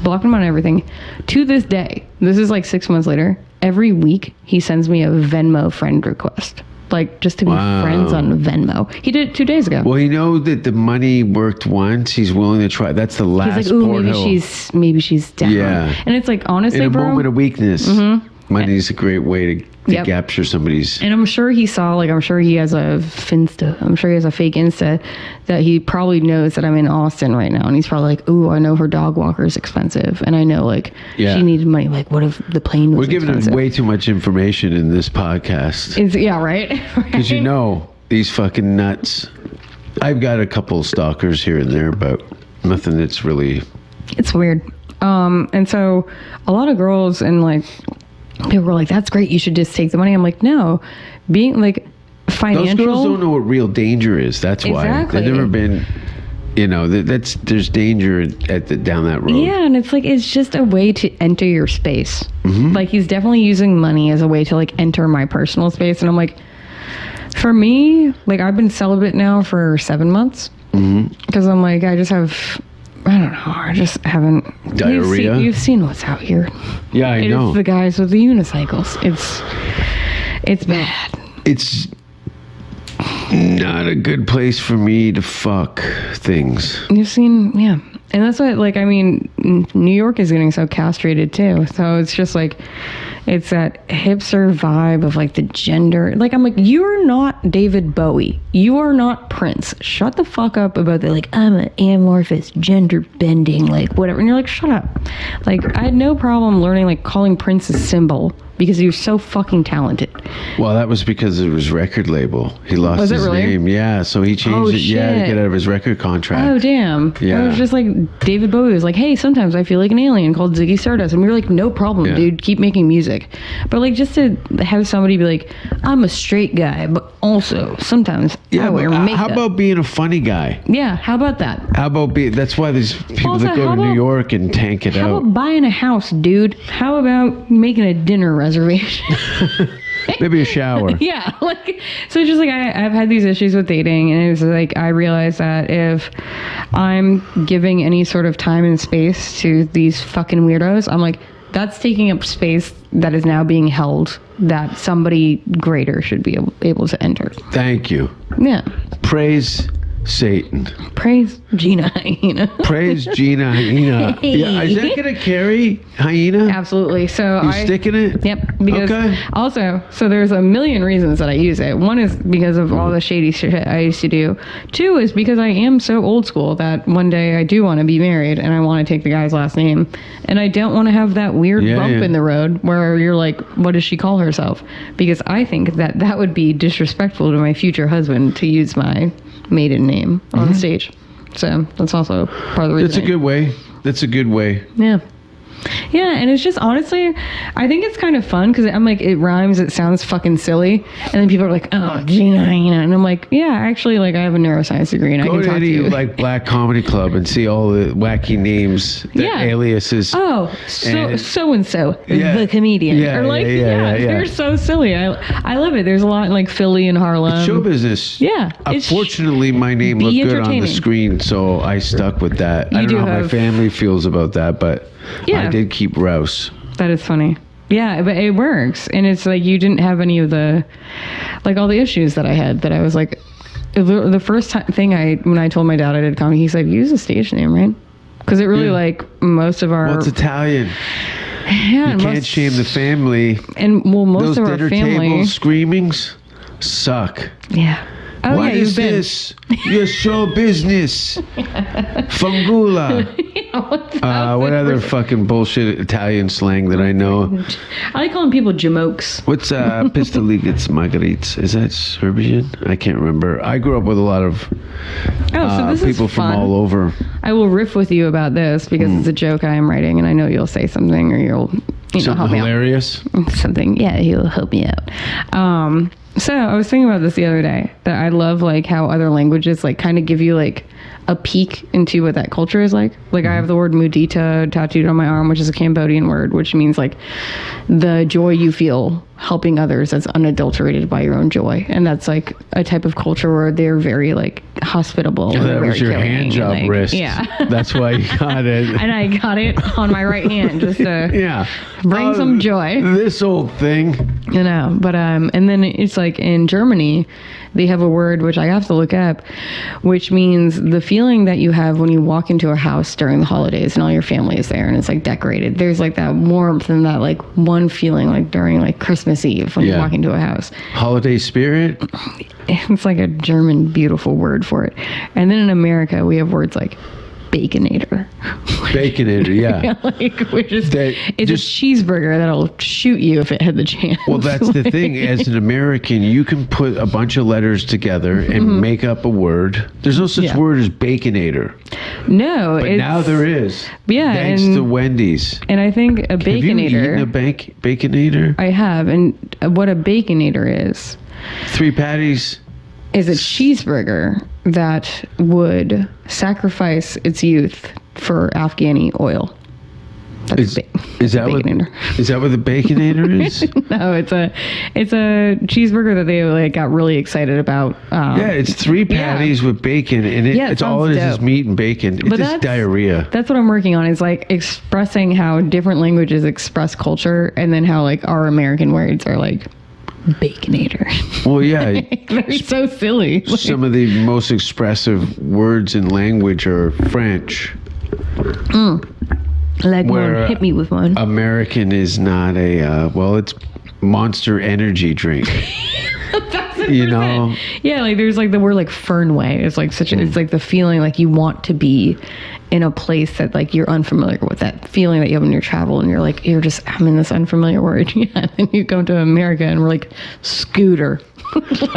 Blocked him on everything. To this day, this is like 6 months later, every week he sends me a Venmo friend request. Like, just to be Wow. friends on Venmo. He did it 2 days ago. Well, you know that the money worked once. He's willing to try. That's the last He's like, ooh, port maybe she's down. Yeah. And it's like, honestly, in a bro. moment of weakness. Money's a great way to Yep. capture somebody's. And I'm sure he saw, like, I'm sure he has a Finsta. I'm sure he has a fake Insta that he probably knows that I'm in Austin right now. And he's probably like, ooh, I know her dog walker is expensive. And I know, like, Yeah. she needs money. Like, what if the plane was We're giving expensive? him way too much information in this podcast. Yeah, right? Because you know, these fucking nuts. I've got a couple stalkers here and there, but nothing that's really. It's weird. And so a lot of girls and like people were like, that's great, you should just take the money. I'm like, no, being like financial. Those girls don't know what real danger is. That's why. Exactly. They've never been, there's danger down that road. Yeah, and it's just a way to enter your space. Mm-hmm. Like, he's definitely using money as a way to like enter my personal space. And I'm like, for me, like, I've been celibate now for 7 months. Because I'm like, I just haven't diarrhea. You've seen what's out here. Yeah, I know. It's the guys with the unicycles. It's bad. It's not a good place for me to fuck things. You've seen, yeah. And that's what, like, I mean, New York is getting so castrated too. So it's just like, it's that hipster vibe of like the gender. Like, I'm like, you're not David Bowie. You are not Prince. Shut the fuck up about the, like, I'm an amorphous, gender bending, like, whatever. And you're like, shut up. Like, I had no problem learning, like, calling Prince a symbol because he was so fucking talented. Well, that was because of his record label. He lost his name. Yeah, so he changed it. Shit. Yeah, to get out of his record contract. Oh, damn. Yeah. It was just like David Bowie was like, hey, sometimes I feel like an alien called Ziggy Stardust. And we were like, no problem, dude. Keep making music. But like, just to have somebody be like, I'm a straight guy, but also sometimes I wear makeup. How about being a funny guy? Yeah, how about that? How about that's why there's people Also, that go to New York and tank it How out. about buying a house, dude? How about making a dinner reservation? Maybe a shower. Yeah, like, so it's just like I've had these issues with dating, and it was like I realized that if I'm giving any sort of time and space to these fucking weirdos, I'm like, that's taking up space that is now being held that somebody greater should be able to enter. Thank you. Yeah. Praise Satan. Praise Gina Hyena. Praise Gina Hyena. Hey. Yeah, is that gonna carry Hyena? Absolutely. So You sticking it? Yep. Because also, so there's a million reasons that I use it. One is because of all the shady shit I used to do. Two is because I am so old school that one day I do want to be married and I want to take the guy's last name. And I don't want to have that weird bump in the road where you're like, what does she call herself? Because I think that would be disrespectful to my future husband to use my maiden name on stage. So that's also part of the reason. That's a good way. That's a good way. Yeah. Yeah, and it's just honestly, I think it's kind of fun because I'm like, it rhymes, it sounds fucking silly, and then people are like, oh, Gina, and I'm like, yeah, actually, like, I have a neuroscience degree, and I can talk to you. Like Black Comedy Club and see all the wacky names, the aliases. Oh, so and so, the comedian. Yeah, or like, yeah. They're so silly. I love it. There's a lot in like Philly and Harlem. It's show business. Yeah. Unfortunately, my name looked good on the screen, so I stuck with that. I don't know how my family feels about that, but I did keep Rouse. That is funny. Yeah, but it works. And it's like you didn't have any of the, like, all the issues that I had, that I was like, the first thing when I told my dad I did comedy, he said, use a stage name, right? Because it really, like, most of our... Well, it's Italian. Yeah, you can't shame the family. And, well, most of our Those dinner table screamings suck. Yeah. Oh, What is this? Your show business. Fangula. What other fucking bullshit Italian slang that I know? I like calling people jamokes. What's Pistoligas Margaritas? Is that Serbian? I can't remember. I grew up with a lot of people from all over. I will riff with you about this because it's a joke I am writing, and I know you'll say something or you'll help hilarious. Me out. Something, yeah, he'll help me out. So I was thinking about this the other day, that I love like how other languages like kind of give you like a peek into what that culture is like. Like I have the word mudita tattooed on my arm, which is a Cambodian word, which means like the joy you feel helping others that's unadulterated by your own joy. And that's like a type of culture where they're very like hospitable. Oh, that was your hand job like, wrist. Yeah. That's why you got it. And I got it on my right hand just to bring some joy. This old thing. You know, but and then it's like in Germany, they have a word which I have to look up, which means the feeling that you have when you walk into a house during the holidays and all your family is there and it's like decorated. There's like that warmth and that like one feeling like during like Christmas Eve when you walk into a house. Holiday spirit. It's like a German beautiful word for it. And then in America, we have words like Baconator. Baconator, yeah. It's a cheeseburger that'll shoot you if it had the chance. Well, that's the thing. As an American, you can put a bunch of letters together and make up a word. There's no such word as Baconator. No, but now there is. Yeah, thanks to Wendy's. And I think a Baconator. Have you eaten a Baconator? I have, and what a Baconator is. 3 patties. Is a cheeseburger that would sacrifice its youth for Afghani oil. Is that what the Baconator is? No, it's a cheeseburger that they like got really excited about. Yeah, it's 3 patties with bacon, and it's all it is meat and bacon. It's just diarrhea. That's what I'm working on. Is like expressing how different languages express culture, and then how like our American words are like Baconator. Well, yeah. They're so silly. Some of the most expressive words in language are French. Like one, hit me with one. American is not it's Monster Energy drink. You know? Yeah, like there's like the word like Fernway. It's like it's like the feeling like you want to be in a place that like you're unfamiliar with, that feeling that you have when you travel and you're just I'm in this unfamiliar word. Yeah. And then you come to America and we're like scooter.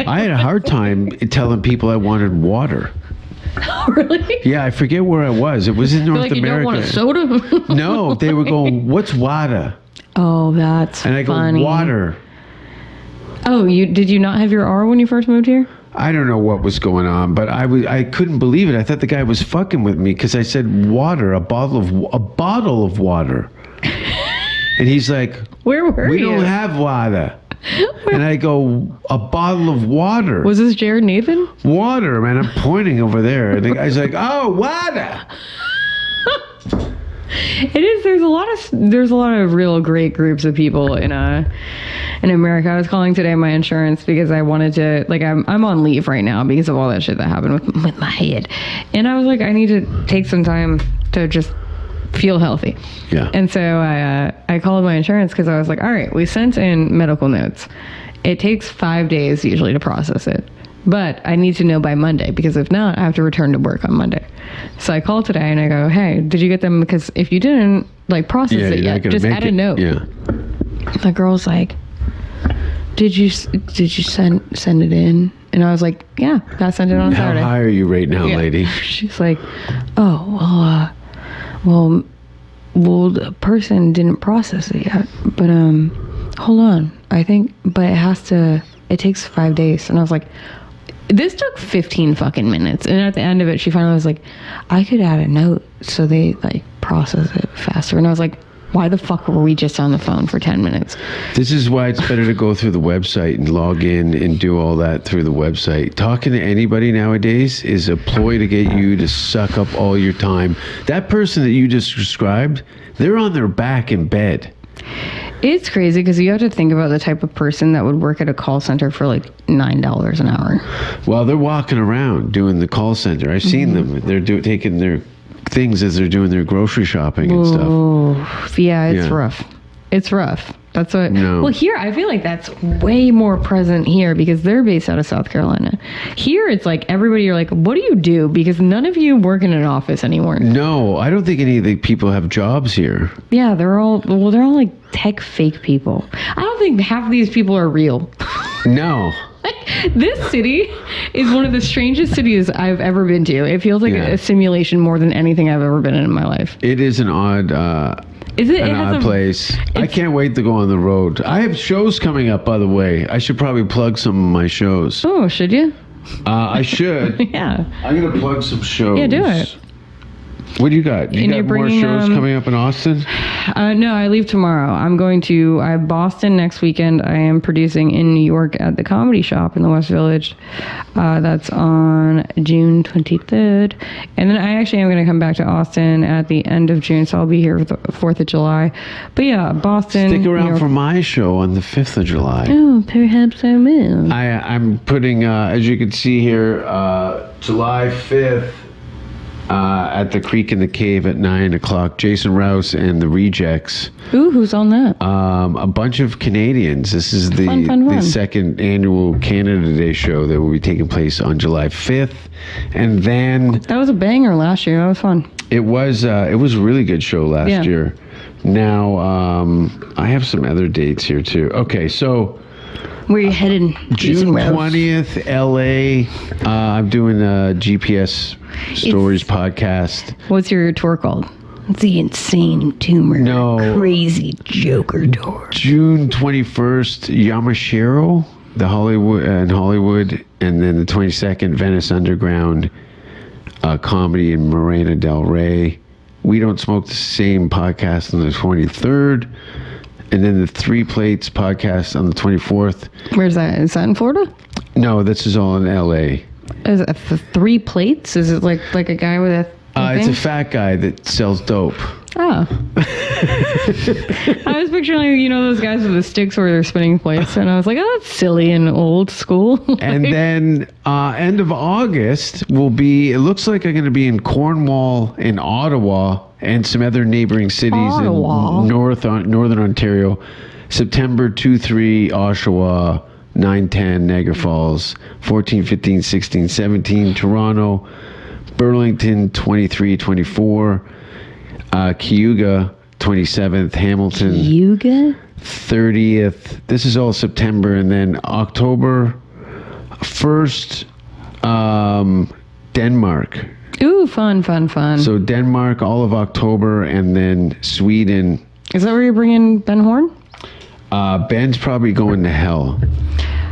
I had a hard time telling people I wanted water. Oh, really? Yeah, I forget where I was. It was in North America. You don't want a soda? No, they were going, what's water? Oh, that's And I go, funny. water. Oh, did you not have your R when you first moved here? I don't know what was going on, but I couldn't believe it. I thought the guy was fucking with me because I said water, a bottle of water. And he's like, where were we you? don't have water. And I go, a bottle of water. Was this Jared Nathan? Water, man. I'm pointing over there. And the guy's like, oh, water. It is. There's a lot of real great groups of people in America. I was calling today my insurance because I wanted to, like, I'm on leave right now because of all that shit that happened with my head, and I was like, I need to take some time to just feel healthy. Yeah. And so I called my insurance because I was like, all right, we sent in medical notes. It takes 5 days usually to process it, but I need to know by Monday because if not, I have to return to work on Monday. So I called today and I go, hey, did you get them? Because if you didn't like process it yet, just add a note. Yeah. The girl's like, did you send it in? And I was like, yeah, I sent it on Saturday. How high are you right now, lady? She's like, oh, well, the person didn't process it yet. But hold on, I think, but it takes 5 days. And I was like, this took 15 fucking minutes. And at the end of it, she finally was like, I could add a note so they like process it faster. And I was like, why the fuck were we just on the phone for 10 minutes? This is why it's better to go through the website and log in and do all that through the website. Talking to anybody nowadays is a ploy to get you to suck up all your time. That person that you just described, they're on their back in bed. It's crazy because you have to think about the type of person that would work at a call center for like $9 an hour. Well, they're walking around doing the call center. I've seen them. They're taking their things as they're doing their grocery shopping and stuff. Oh, yeah, it's rough. It's rough. That's what. No. Well, here I feel like that's way more present here because they're based out of South Carolina. Here it's like everybody. You're like, what do you do? Because none of you work in an office anymore. No, I don't think any of the people have jobs here. Yeah, they're all like tech fake people. I don't think half of these people are real. No. This city is one of the strangest cities I've ever been to. It feels like a simulation more than anything I've ever been in my life. It is an odd. An odd place. I can't wait to go on the road. I have shows coming up, by the way. I should probably plug some of my shows. Oh, should you? I should. Yeah. I'm going to plug some shows. Yeah, do it. What do you got? You got more shows coming up in Austin? No, I leave tomorrow. I'm going to Boston next weekend. I am producing in New York at the Comedy Shop in the West Village. That's on June 23rd. And then I actually am going to come back to Austin at the end of June, so I'll be here for the 4th of July. But yeah, Boston. Stick around for my show on the 5th of July. Oh, perhaps I will. I'm putting, as you can see here, July 5th. At the Creek in the Cave at 9 o'clock. Jason Rouse and the Rejects. Ooh, who's on that? A bunch of Canadians. This is the fun. second annual Canada Day show that will be taking place on July 5th. And then... That was a banger last year. That was fun. It was a really good show last year. Now, I have some other dates here too. Okay, so Where you headed? June 20th, LA. I'm doing a GPS Stories podcast. What's your tour called? It's the Insane Tumor. No. Crazy Joker tour. June 21st, Yamashiro, the Hollywood and then the 22nd, Venice Underground comedy in Marina del Rey. We Don't Smoke the Same podcast on the 23rd, and then the Three Plates podcast on the 24th. Where's that? Is that in Florida? No, this is all in LA. Is it for 3 plates? Is it like a guy with a It's thing? a fat guy that sells dope. Oh. I was picturing, those guys with the sticks where they're spinning plates, and I was like, oh, that's silly and old school. And then end of August it looks like I'm going to be in Cornwall and Ottawa and some other neighboring cities in northern Ontario. September 2-3, Oshawa, 9-10, Niagara Falls, 14-15, 16-17, Toronto, Burlington, 23-24, Cayuga, 27th, Hamilton, Yuga? 30th. This is all September, and then October 1st, Denmark. Ooh, fun. So Denmark all of October, and then Sweden. Is that where you're bringing Ben Horn? Ben's probably going to hell.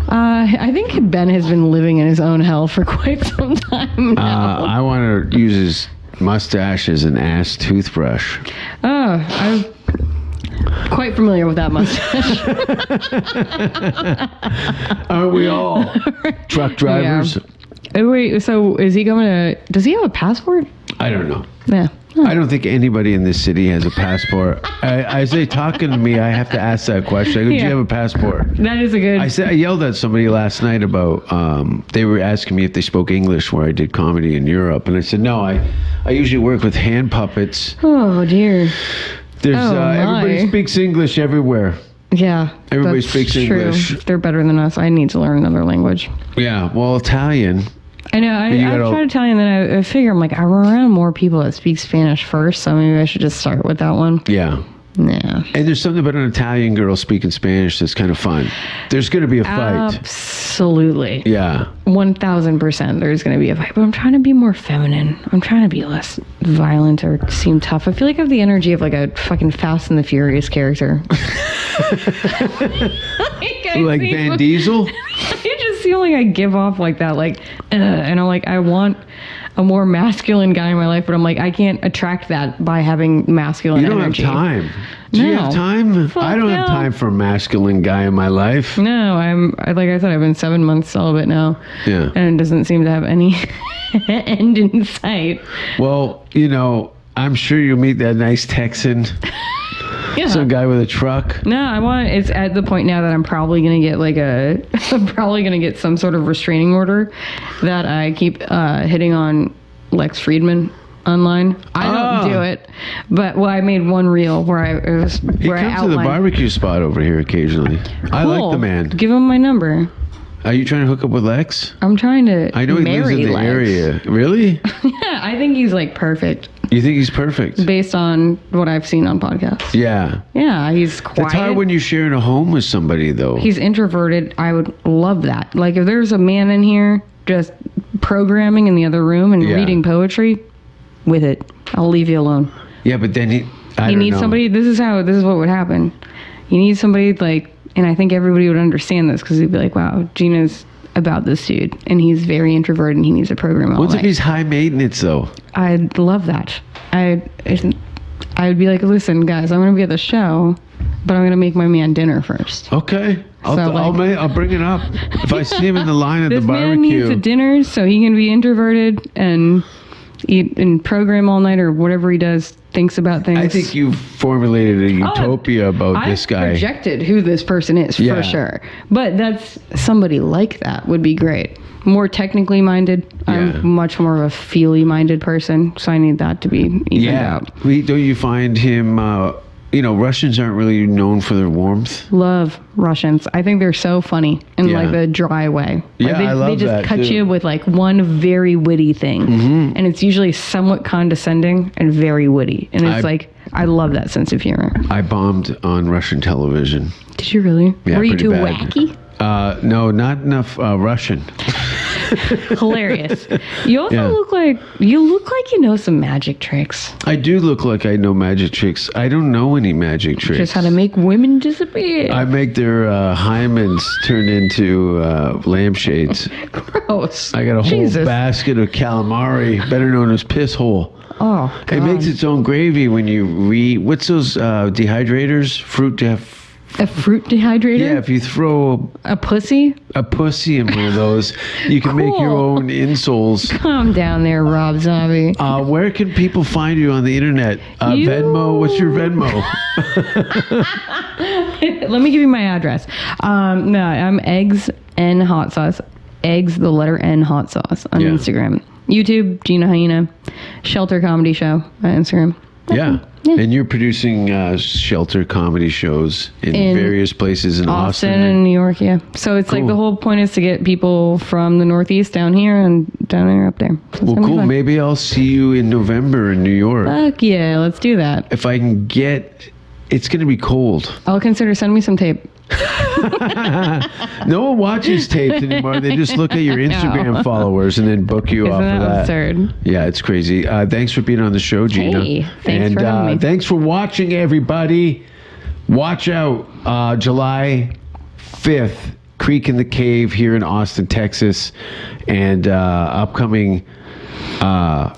I think Ben has been living in his own hell for quite some time now. I want to use his mustache as an ass toothbrush. Oh, I'm quite familiar with that mustache. Aren't we all? Truck drivers? Yeah. Wait, so is he going to... Does he have a passport? I don't know. Yeah. I don't think anybody in this city has a passport. As they talking to me, I have to ask that question. I go, do you have a passport? That is a good... I yelled at somebody last night about, they were asking me if they spoke English where I did comedy in Europe. And I said, no, I usually work with hand puppets. Oh, dear. There's my. everybody speaks English everywhere. Yeah. Everybody that's speaks true. English. They're better than us. I need to learn another language. Yeah, well, Italian. I know. I've tried Italian, then I figure I'm like, I'm around more people that speak Spanish first, so maybe I should just start with that one. Yeah. Yeah. And there's something about an Italian girl speaking Spanish that's kind of fun. There's going to be a fight. Absolutely. Yeah. 1000% there's going to be a fight. But I'm trying to be more feminine. I'm trying to be less violent or seem tough. I feel like I have the energy of like a fucking Fast and the Furious character. Like Van Diesel? I just feel like I give off like that. And I'm like, I want a more masculine guy in my life, but I'm like, I can't attract that by having masculine energy. You don't have time. Do you have time? I don't have time for a masculine guy in my life. No, like I said, I've been 7 months celibate now. Yeah. And it doesn't seem to have any end in sight. Well, I'm sure you'll meet that nice Texan. Yeah. Some guy with a truck. No, it's at the point now that I'm probably going to get I'm probably going to get some sort of restraining order that I keep hitting on Lex Friedman online. I don't do it, but I made one reel where I He comes to the barbecue spot over here occasionally. Cool. I like the man. Give him my number. Are you trying to hook up with Lex? I'm trying to. I know he lives in the area. Really? Yeah, I think he's like perfect. You think he's perfect? Based on what I've seen on podcasts. Yeah. Yeah, he's quiet. It's hard when you're sharing a home with somebody, though. He's introverted. I would love that. Like, if there's a man in here just programming in the other room and reading poetry, with it. I'll leave you alone. Yeah, but then he needs somebody. This is what would happen. You need somebody like, and I think everybody would understand this because they'd be like, wow, Gina's about this dude, and he's very introverted, and he needs a program all What's night. if he's high maintenance, though? I'd love that. I'd be like, listen, guys, I'm going to be at the show, but I'm going to make my man dinner first. Okay. I'll bring it up. If I see him in the line at the barbecue. This man needs a dinner so he can be introverted and eat and program all night or whatever he does, thinks about things. I think you've formulated a utopia about this guy. I've projected who this person is for sure. But that's somebody like that would be great. More technically minded. Yeah. I'm much more of a feely minded person, so I need that to be evened out. Don't you find him Russians aren't really known for their warmth. Love Russians. I think they're so funny in Yeah. like the dry way. Like Yeah, they, I love they just that, cut too. you with like one very witty thing, and it's usually somewhat condescending and very witty. And it's I love that sense of humor. I bombed on Russian television. Did you really? Yeah, Were you pretty too bad. wacky? No, not enough Russian. Hilarious. You also Yeah. look like you know some magic tricks. I do look like I know magic tricks. I don't know any magic tricks. Just how to make women disappear. I make their hymens turn into lampshades. Gross. I got a whole Jesus. basket of calamari, better known as piss hole. Oh, God. It makes its own gravy when you what's those dehydrators? A fruit dehydrator? Yeah, if you throw A pussy? a pussy in one of those, you can make your Cool. own insoles. Calm down there, Rob Zombie. Where can people find you on the internet? You- Venmo, what's your Venmo? Let me give you my address. No, I'm eggs and hot sauce. Eggs, the letter N, hot sauce on Yeah. Instagram. YouTube, Gina Hyena. Shelter Comedy Show on Instagram. Yeah. And you're producing shelter comedy shows in various places in Austin Austin. and New York, yeah. So it's like Cool. the whole point is to get people from the Northeast down here and down there up there. So it's Well, gonna be cool. fun. Maybe I'll see you in November in New York. Fuck yeah, let's do that. If I can get, it's going to be cold. I'll consider send me some tape. No one watches tapes anymore. They just look at your Instagram followers and then book you off Isn't of that that. absurd? Yeah, it's crazy. Thanks for being on the show, Gina. Hey, thanks and for having me. thanks for watching, everybody. Watch out, July 5th, Creek in the Cave here in Austin, Texas, and upcoming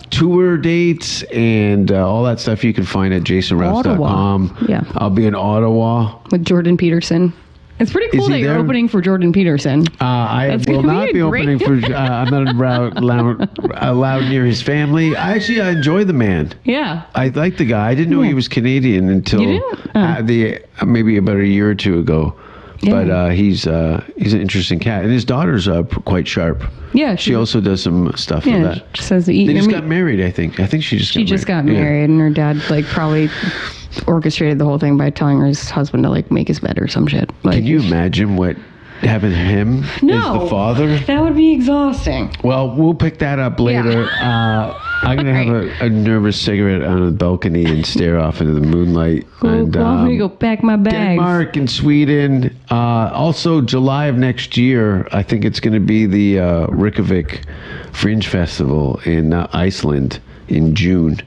tour dates and all that stuff you can find at jasonrouse.com. Ottawa. Yeah. I'll be in Ottawa. With Jordan Peterson. It's pretty cool he that you're there? opening for Jordan Peterson. I That's will gonna not be be a great- opening for. I'm not allowed near his family. I enjoy the man. Yeah. I like the guy. I didn't know he was Canadian until You didn't? maybe about a year or two ago. Yeah. But he's an interesting cat, and his daughter's quite sharp. Yeah. She also does some stuff yeah, with that. she says eat They your just meat. got married, I think. I think she just got married, and her dad like probably orchestrated the whole thing by telling his husband to like make his bed or some shit. Like, Can you imagine what having him as the father? That would be exhausting. Well, we'll pick that up later. I'm going to have a nervous cigarette on the balcony and stare off into the moonlight. And I'm gonna go pack my bags. Denmark and Sweden. Also, July of next year, I think it's going to be the Reykjavik Fringe Festival in Iceland in June.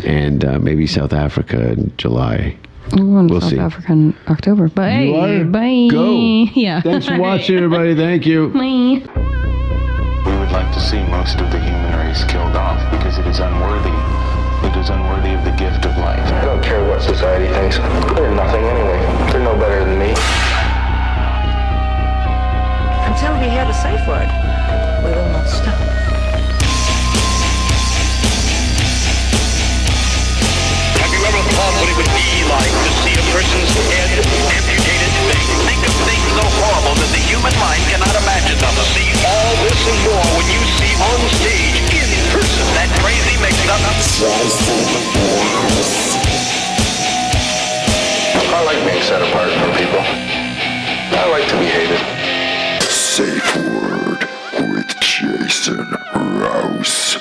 And maybe South Africa in July. I'm going to We'll South see. Africa in October. But You hey, are? bye. Go. Yeah. Thanks for watching, everybody. Thank you. Bye. We would like to see most of the human race killed off because it is unworthy. It is unworthy of the gift of life. I don't care what society thinks. They're nothing anyway. They're no better than me. Until we hear the safe word, we will not stop. Have you ever thought what it would be like to see a person's head amputated? Think of things so horrible that the human mind cannot imagine them. See all this and more when you see on stage, in person, that crazy mix-up. I like being set apart from people. I like to be hated. Safe word with Jason Rouse.